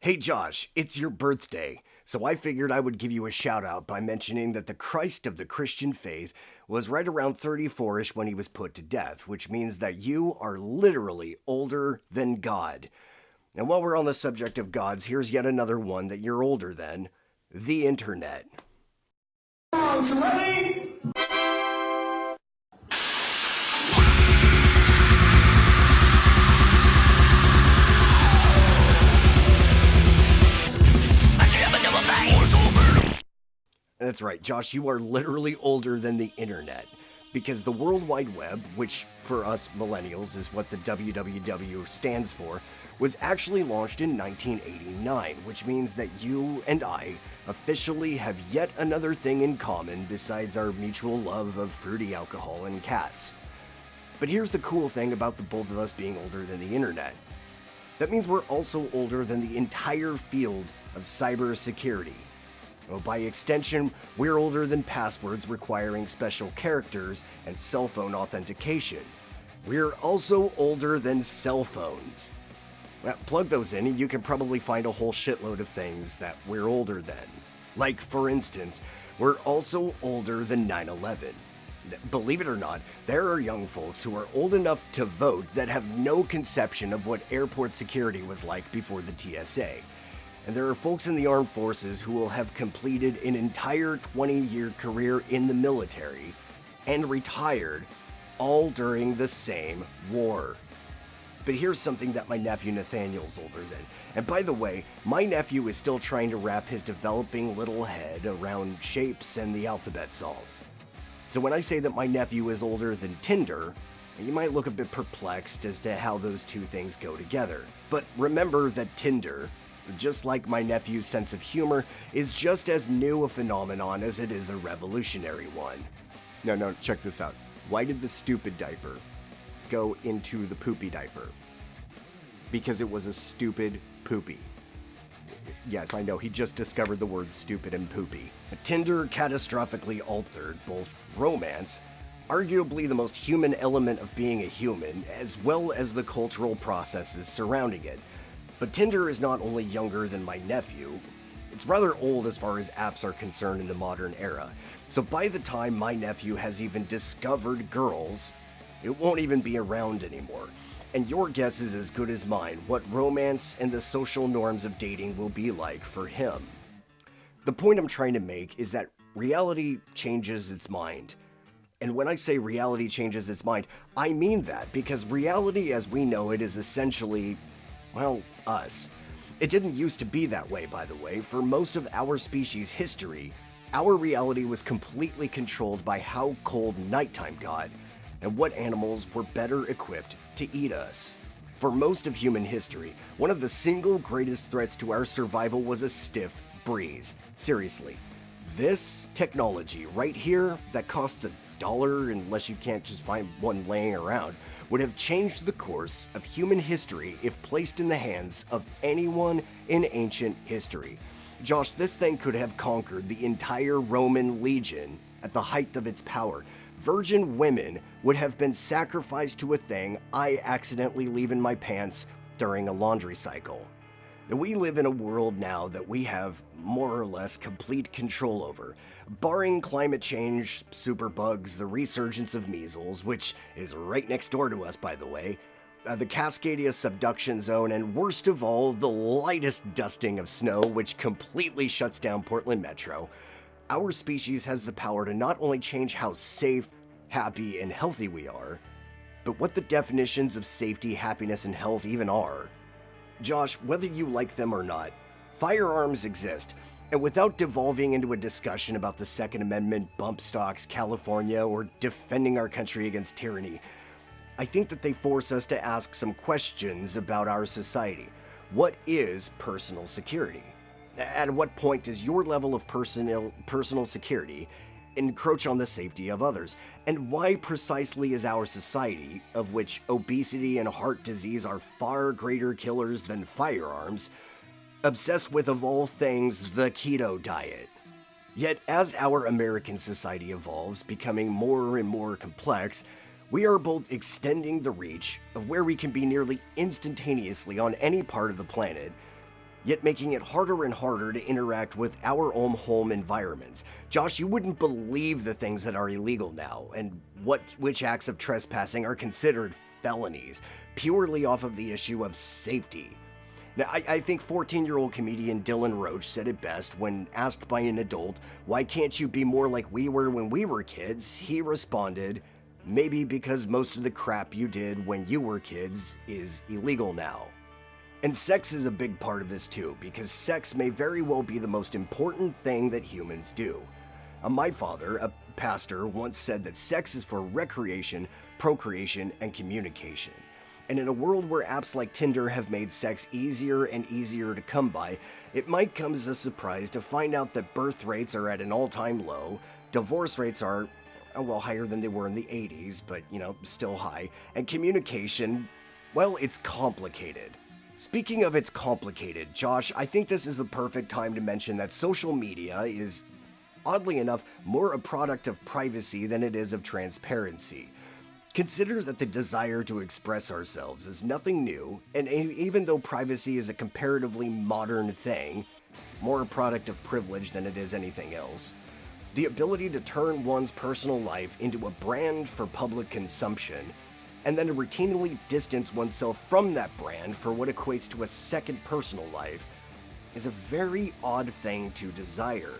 Hey Josh, it's your birthday, so I figured I would give you a shout out by mentioning that the Christ of the Christian faith was right around 34ish when he was put to death, which means that you are literally older than God. And while we're on the subject of gods, here's yet another one that you're older than: the internet. Ready? That's right, Josh, you are literally older than the internet. Because the World Wide Web, which for us millennials is what the WWW stands for, was actually launched in 1989, which means that you and I officially have yet another thing in common besides our mutual love of fruity alcohol and cats. But here's the cool thing about the both of us being older than the internet. That means we're also older than the entire field of cybersecurity. Well, by extension, we're older than passwords requiring special characters and cell phone authentication. We're also older than cell phones. Well, plug those in and you can probably find a whole shitload of things that we're older than. Like, for instance, we're also older than 9/11. Believe it or not, there are young folks who are old enough to vote that have no conception of what airport security was like before the TSA. And there are folks in the armed forces who will have completed an entire 20-year career in the military and retired, all during the same war. But here's something that my nephew Nathaniel's older than. And by the way, my nephew is still trying to wrap his developing little head around shapes and the alphabet song. So when I say that my nephew is older than Tinder, you might look a bit perplexed as to how those two things go together. But remember that Tinder, just like my nephew's sense of humor, is just as new a phenomenon as it is a revolutionary one. No, check this out. Why did the stupid diaper go into the poopy diaper? Because it was a stupid poopy. Yes, I know, he just discovered the words stupid and poopy. Tinder catastrophically altered both romance, arguably the most human element of being a human, as well as the cultural processes surrounding it. But Tinder is not only younger than my nephew, it's rather old as far as apps are concerned in the modern era. So by the time my nephew has even discovered girls, it won't even be around anymore. And your guess is as good as mine what romance and the social norms of dating will be like for him. The point I'm trying to make is that reality changes its mind. And when I say reality changes its mind, I mean that because reality as we know it is essentially, well, us. It didn't used to be that way, by the way. For most of our species' history, our reality was completely controlled by how cold nighttime got and what animals were better equipped to eat us. For most of human history, one of the single greatest threats to our survival was a stiff breeze. Seriously, this technology right here that costs $1 unless you can't just find one laying around would have changed the course of human history if placed in the hands of anyone in ancient history. Josh, this thing could have conquered the entire Roman legion at the height of its power. Virgin women would have been sacrificed to a thing I accidentally leave in my pants during a laundry cycle. Now, we live in a world now that we have more or less complete control over, barring climate change, superbugs, the resurgence of measles, which is right next door to us, by the way, the Cascadia subduction zone, and worst of all, the lightest dusting of snow, which completely shuts down Portland Metro. Our species has the power to not only change how safe, happy, and healthy we are, but what the definitions of safety, happiness, and health even are. Josh, whether you like them or not, firearms exist, and without devolving into a discussion about the Second Amendment, bump stocks, California, or defending our country against tyranny, I think that they force us to ask some questions about our society. What is personal security? At what point does your level of personal security encroach on the safety of others? And why precisely is our society, of which obesity and heart disease are far greater killers than firearms, obsessed with, of all things, the keto diet? Yet as our American society evolves, becoming more and more complex, we are both extending the reach of where we can be nearly instantaneously on any part of the planet, yet making it harder and harder to interact with our own home environments. Josh, you wouldn't believe the things that are illegal now, and which acts of trespassing are considered felonies, purely off of the issue of safety. Now, I think 14-year-old comedian Dylan Roach said it best when asked by an adult, "Why can't you be more like we were when we were kids?" He responded, "Maybe because most of the crap you did when you were kids is illegal now." And sex is a big part of this too, because sex may very well be the most important thing that humans do. My father, a pastor, once said that sex is for recreation, procreation, and communication. And in a world where apps like Tinder have made sex easier and easier to come by, it might come as a surprise to find out that birth rates are at an all-time low, divorce rates are, well, higher than they were in the 80s, but, still high, and communication, well, it's complicated. Speaking of it's complicated, Josh, I think this is the perfect time to mention that social media is, oddly enough, more a product of privacy than it is of transparency. Consider that the desire to express ourselves is nothing new, and even though privacy is a comparatively modern thing, more a product of privilege than it is anything else, the ability to turn one's personal life into a brand for public consumption, and then to routinely distance oneself from that brand for what equates to a second personal life, is a very odd thing to desire.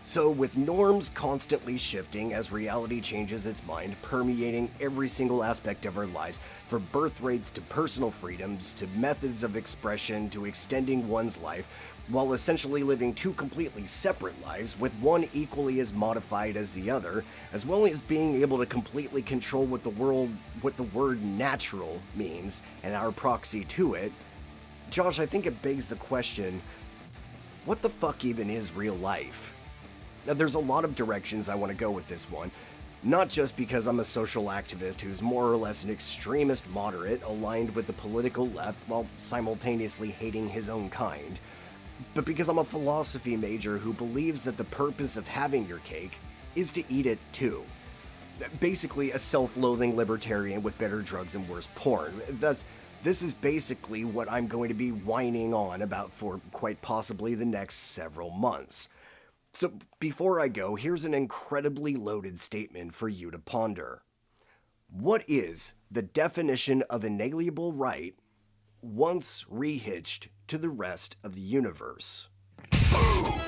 So, with norms constantly shifting as reality changes its mind, permeating every single aspect of our lives, for birth rates to personal freedoms, to methods of expression, to extending one's life, while essentially living two completely separate lives, with one equally as modified as the other, as well as being able to completely control what the word natural means, and our proxy to it, Josh, I think it begs the question, what the fuck even is real life? Now, there's a lot of directions I want to go with this one, not just because I'm a social activist who's more or less an extremist moderate aligned with the political left while simultaneously hating his own kind, but because I'm a philosophy major who believes that the purpose of having your cake is to eat it too. Basically, a self-loathing libertarian with better drugs and worse porn. Thus, this is basically what I'm going to be whining on about for quite possibly the next several months. So before I go, here's an incredibly loaded statement for you to ponder. What is the definition of inalienable right once rehitched to the rest of the universe? Boom!